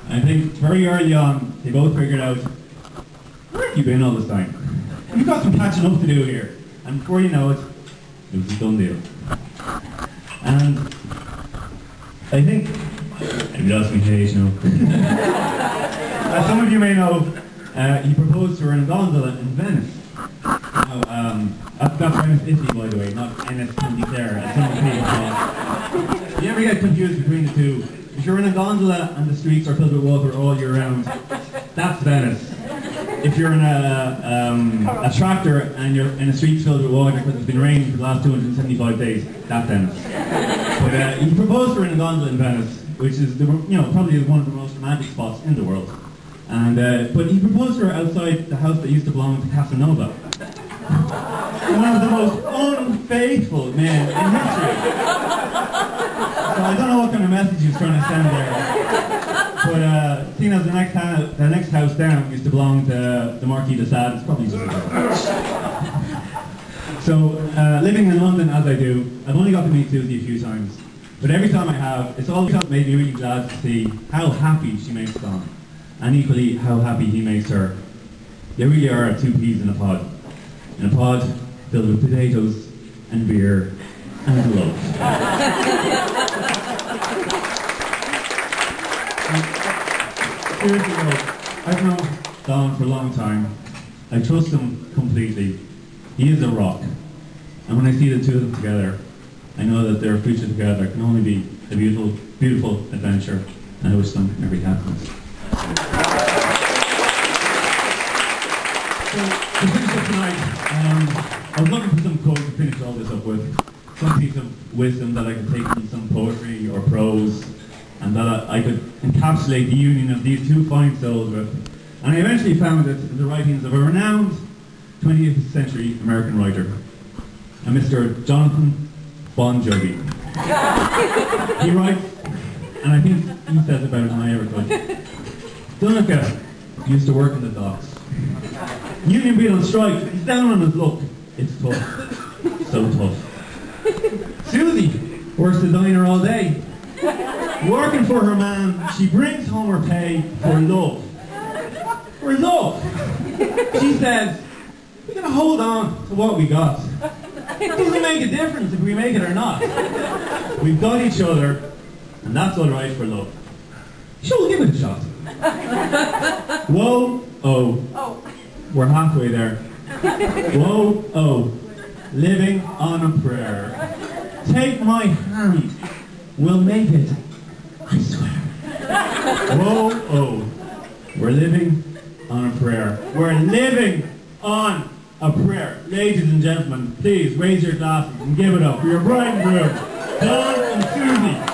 I think very early on, they both figured out, where have you been all this time? You've got some catching up to do here. And before you know it, it was a done deal. And I think, if you ask me his age now, as some of you may know, he proposed to her in a gondola in Venice. Now, that's Venice, Italy, by the way, not Ennis County Clare, as some of the people thought. You ever get confused between the two? If you're in a gondola and the streets are filled with water all year round, that's Venice. If you're in a tractor and you're in a street filled with water because it's been raining for the last 275 days, that's Venice. But he proposed to her in a gondola in Venice, which is probably one of the most romantic spots in the world. And but he proposed to her outside the house that used to belong to Casanova, one of the most unfaithful men in history. So I don't know what kind of message he was trying to send there. But seeing as the next house down used to belong to the Marquis de Sade, it's probably just So living in London as I do, I've only got to meet Susie a few times. But every time I have, it's always made me really glad to see how happy she makes Don. And equally how happy he makes her. They really are two peas in a pod. In a pod filled with potatoes and beer and love. Seriously though, I've known Don for a long time. I trust him completely. He is a rock. And when I see the two of them together, I know that their future together can only be a beautiful, beautiful adventure. And I wish them every happiness. So, to finish up tonight, I was looking for some quote to finish all this up with. Some piece of wisdom that I could take from some poetry or prose, and that I could encapsulate the union of these two fine souls with. And I eventually found it in the writings of a renowned 20th century American writer, a Mr. Jonathan Bon Jovi. He writes, and I think he says it better than I ever could. Donica used to work in the docks. Union being on strike, he's down on his luck. It's tough. So tough. Susie works the diner all day. Working for her man, she brings home her pay for love. For love! She says, we gotta hold on to what we got. It doesn't make a difference if we make it or not. We've got each other, and that's alright for love. Sure, we'll give it a shot. Whoa, oh. We're halfway there. Whoa, oh. Living on a prayer. Take my hand. We'll make it. I swear. Whoa, oh. We're living on a prayer. We're living on a prayer. Ladies and gentlemen, please raise your glasses and give it up for your bride and groom, Don and Susie.